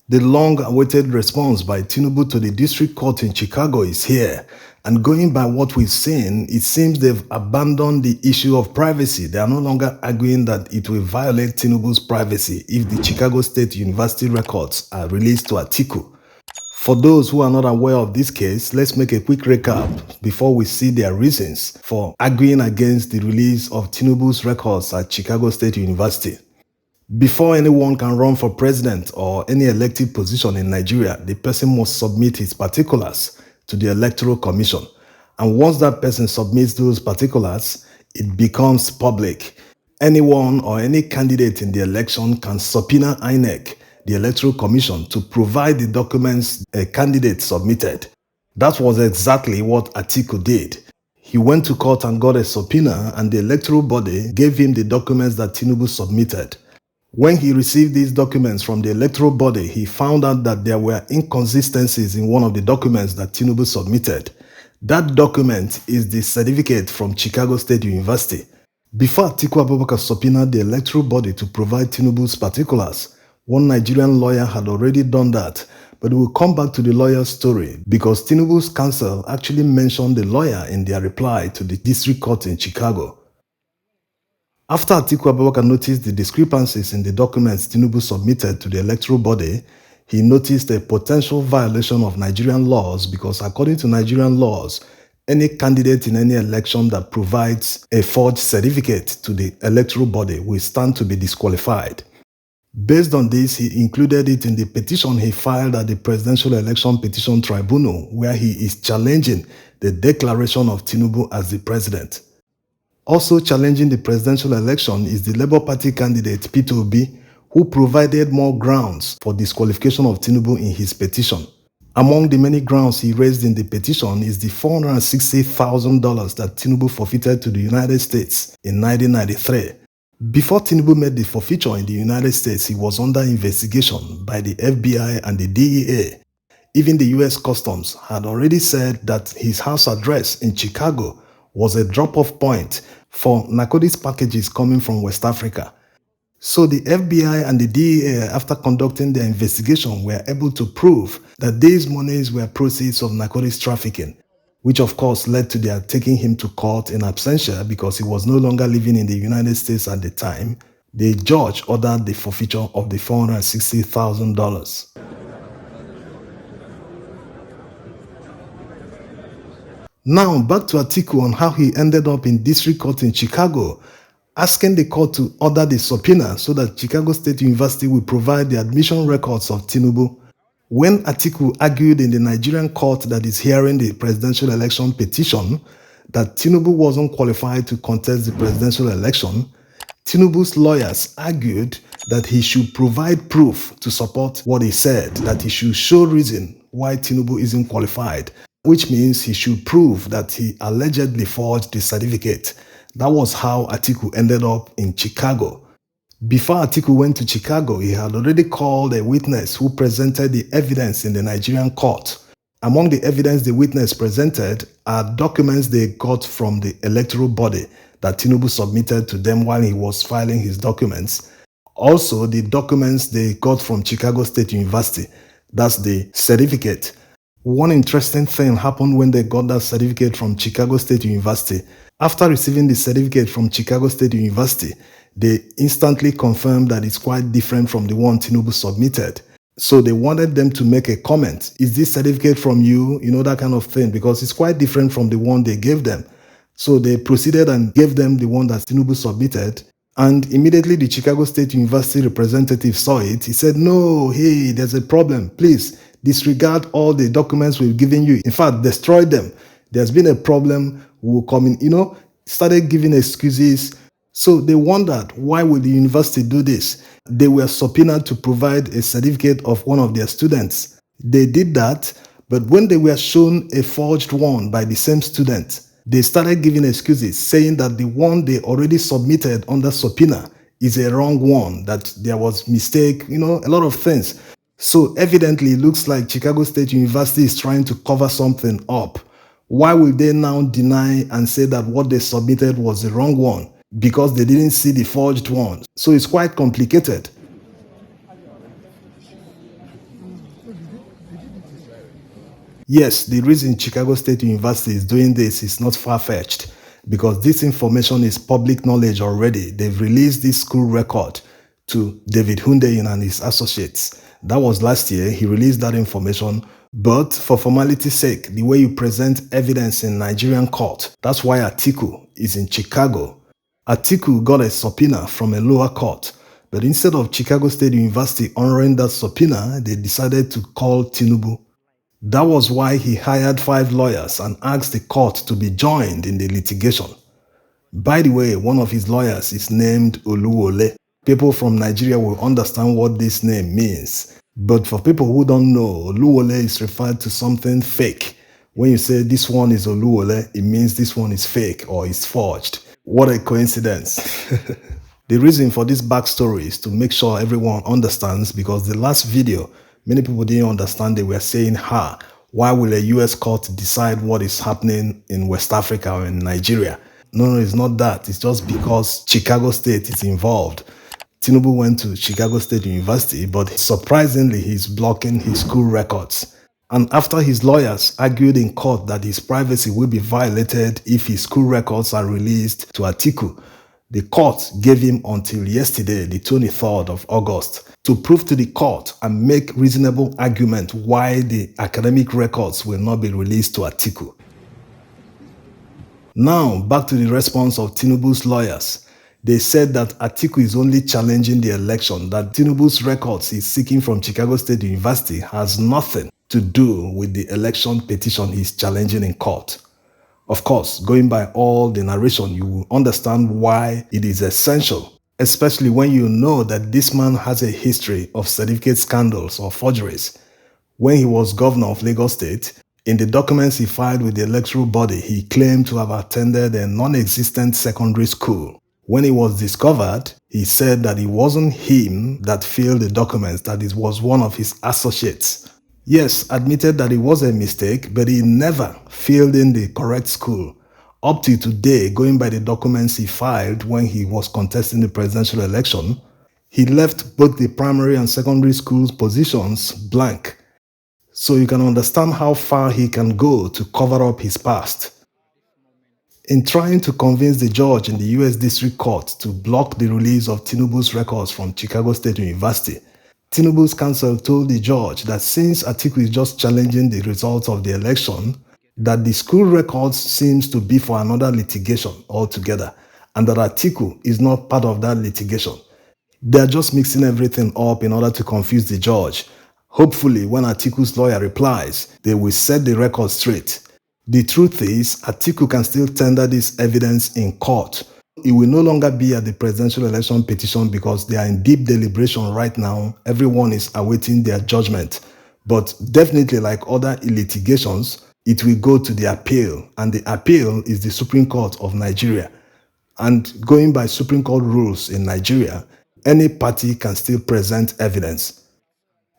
The long-awaited response by Tinubu to the district court in Chicago is here, and going by what we've seen, it seems they've abandoned the issue of privacy. They are no longer arguing that it will violate Tinubu's privacy if the Chicago State University records are released to Atiku. For those who are not aware of this case, let's make a quick recap before we see their reasons for arguing against the release of Tinubu's records at Chicago State University. Before anyone can run for president or any elected position in Nigeria, the person must submit his particulars to the Electoral Commission. And once that person submits those particulars, it becomes public. Anyone or any candidate in the election can subpoena INEC, the Electoral Commission, to provide the documents a candidate submitted. That was exactly what Atiku did. He went to court and got a subpoena, and the electoral body gave him the documents that Tinubu submitted. When he received these documents from the electoral body, he found out that there were inconsistencies in one of the documents that Tinubu submitted. That document is the certificate from Chicago State University. Before Atiku Abubakar subpoenaed the electoral body to provide Tinubu's particulars, one Nigerian lawyer had already done that, but we'll come back to the lawyer's story because Tinubu's counsel actually mentioned the lawyer in their reply to the district court in Chicago. After Atiku Abubakar noticed the discrepancies in the documents Tinubu submitted to the electoral body, he noticed a potential violation of Nigerian laws because according to Nigerian laws, any candidate in any election that provides a forged certificate to the electoral body will stand to be disqualified. Based on this, he included it in the petition he filed at the Presidential Election Petition Tribunal, where he is challenging the declaration of Tinubu as the president. Also challenging the presidential election is the Labour Party candidate Peter Obi, who provided more grounds for disqualification of Tinubu in his petition. Among the many grounds he raised in the petition is the $460,000 that Tinubu forfeited to the United States in 1993. Before Tinubu made the forfeiture in the United States, he was under investigation by the FBI and the DEA. Even the US Customs had already said that his house address in Chicago was a drop-off point for narcotics packages coming from West Africa. So the FBI and the DEA, after conducting their investigation, were able to prove that these monies were proceeds of narcotics trafficking, which of course led to their taking him to court in absentia because he was no longer living in the United States at the time. The judge ordered the forfeiture of the $460,000. Now, back to Atiku on how he ended up in district court in Chicago, asking the court to order the subpoena so that Chicago State University will provide the admission records of Tinubu. When Atiku argued in the Nigerian court that is hearing the presidential election petition that Tinubu wasn't qualified to contest the presidential election, Tinubu's lawyers argued that he should provide proof to support what he said, that he should show reason why Tinubu isn't qualified, which means he should prove that he allegedly forged the certificate. That was how Atiku ended up in Chicago. Before Atiku went to Chicago, he had already called a witness who presented the evidence in the Nigerian court. Among the evidence the witness presented are documents they got from the electoral body that Tinubu submitted to them while he was filing his documents. Also, the documents they got from Chicago State University, that's the certificate. One interesting thing happened when they got that certificate from Chicago State University. After receiving the certificate from Chicago State University, they instantly confirmed that it's quite different from the one Tinubu submitted. So they wanted them to make a comment. Is this certificate from you? You know, that kind of thing, because it's quite different from the one they gave them. So they proceeded and gave them the one that Tinubu submitted. And immediately the Chicago State University representative saw it. He said, no, hey, there's a problem. Please disregard all the documents we've given you. In fact, destroy them. There's been a problem. We'll come in, started giving excuses. So they wondered, why would the university do this? They were subpoenaed to provide a certificate of one of their students. They did that, but when they were shown a forged one by the same student, they started giving excuses, saying that the one they already submitted under subpoena is a wrong one, that there was mistake, a lot of things. So evidently, it looks like Chicago State University is trying to cover something up. Why will they now deny and say that what they submitted was the wrong one? Because they didn't see the forged one. So it's quite complicated. Yes, the reason Chicago State University is doing this is not far-fetched because this information is public knowledge already. They've released this school record to David Hundeyin and his associates. That was last year. He released that information. But for formality's sake, the way you present evidence in Nigerian court, that's why Atiku is in Chicago. Atiku got a subpoena from a lower court. But instead of Chicago State University honoring that subpoena, they decided to call Tinubu. That was why he hired 5 lawyers and asked the court to be joined in the litigation. By the way, one of his lawyers is named Oluwole. People from Nigeria will understand what this name means. But for people who don't know, Oluwole is referred to something fake. When you say this one is Oluwole, it means this one is fake or is forged. What a coincidence. The reason for this backstory is to make sure everyone understands because the last video, many people didn't understand. They were saying, why will a US court decide what is happening in West Africa or in Nigeria? No, it's not that. It's just because Chicago State is involved. Tinubu went to Chicago State University, but surprisingly, he's blocking his school records. And after his lawyers argued in court that his privacy will be violated if his school records are released to Atiku, the court gave him until yesterday, the 23rd of August, to prove to the court and make reasonable argument why the academic records will not be released to Atiku. Now, back to the response of Tinubu's lawyers. They said that Atiku is only challenging the election, that Tinubu's records he's seeking from Chicago State University has nothing to do with the election petition he's challenging in court. Of course, going by all the narration, you will understand why it is essential, especially when you know that this man has a history of certificate scandals or forgeries. When he was governor of Lagos State, in the documents he filed with the electoral body, he claimed to have attended a non-existent secondary school. When it was discovered, he said that it wasn't him that filled the documents, that it was one of his associates. Yes, admitted that it was a mistake, but he never filled in the correct school. Up to today, going by the documents he filed when he was contesting the presidential election, he left both the primary and secondary schools positions blank. So you can understand how far he can go to cover up his past. In trying to convince the judge in the U.S. District Court to block the release of Tinubu's records from Chicago State University, Tinubu's counsel told the judge that since Atiku is just challenging the results of the election, that the school records seems to be for another litigation altogether, and that Atiku is not part of that litigation. They are just mixing everything up in order to confuse the judge. Hopefully, when Atiku's lawyer replies, they will set the record straight. The truth is, Atiku can still tender this evidence in court. It will no longer be at the presidential election petition because they are in deep deliberation right now. Everyone is awaiting their judgment. But definitely, like other litigations, it will go to the appeal. And the appeal is the Supreme Court of Nigeria. And going by Supreme Court rules in Nigeria, any party can still present evidence.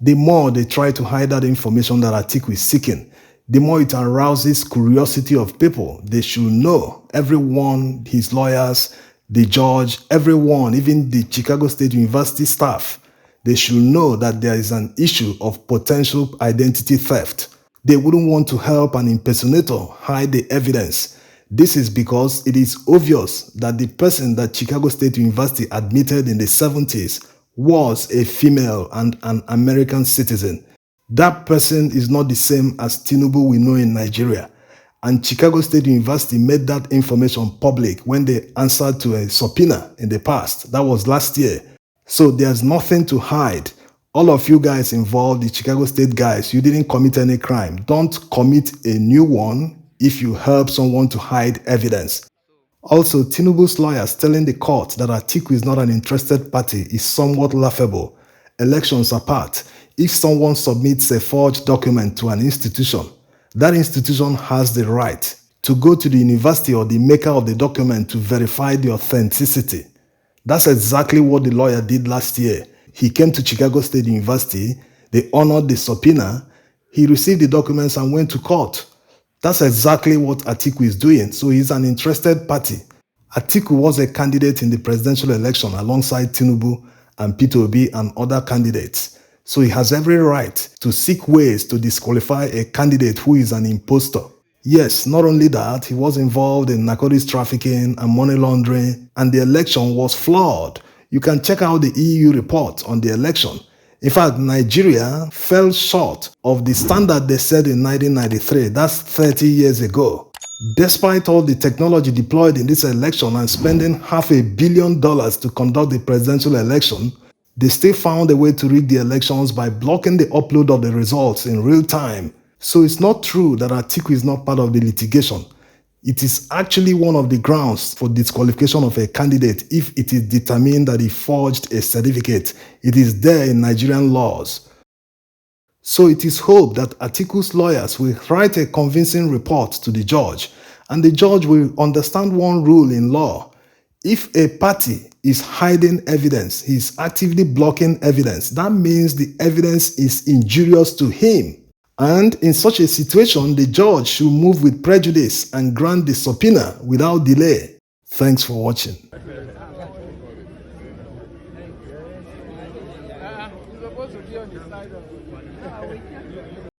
The more they try to hide that information that Atiku is seeking, the more it arouses curiosity of people. They should know. Everyone, his lawyers, the judge, everyone, even the Chicago State University staff, they should know that there is an issue of potential identity theft. They wouldn't want to help an impersonator hide the evidence. This is because it is obvious that the person that Chicago State University admitted in the 70s was a female and an American citizen. That person is not the same as Tinubu we know in Nigeria. And Chicago State University made that information public when they answered to a subpoena in the past. That was last year. So there's nothing to hide. All of you guys involved, the Chicago State guys, you didn't commit any crime. Don't commit a new one if you help someone to hide evidence. Also, Tinubu's lawyers telling the court that Atiku is not an interested party is somewhat laughable. Elections apart, if someone submits a forged document to an institution, that institution has the right to go to the university or the maker of the document to verify the authenticity. That's exactly what the lawyer did last year. He came to Chicago State University, they honored the subpoena, he received the documents and went to court. That's exactly what Atiku is doing, so he's an interested party. Atiku was a candidate in the presidential election alongside Tinubu and Peter Obi and other candidates. So he has every right to seek ways to disqualify a candidate who is an impostor. Yes, not only that, he was involved in narcotics trafficking and money laundering, and the election was flawed. You can check out the EU report on the election. In fact, Nigeria fell short of the standard they set in 1993. That's 30 years ago. Despite all the technology deployed in this election and spending $500 million to conduct the presidential election, they still found a way to rig the elections by blocking the upload of the results in real time. So it's not true that Atiku is not part of the litigation. It is actually one of the grounds for disqualification of a candidate if it is determined that he forged a certificate. It is there in Nigerian laws. So it is hoped that Atiku's lawyers will write a convincing report to the judge, and the judge will understand one rule in law. If a party is hiding evidence, he is actively blocking evidence. That means the evidence is injurious to him. And in such a situation, the judge should move with prejudice and grant the subpoena without delay. Thanks for watching.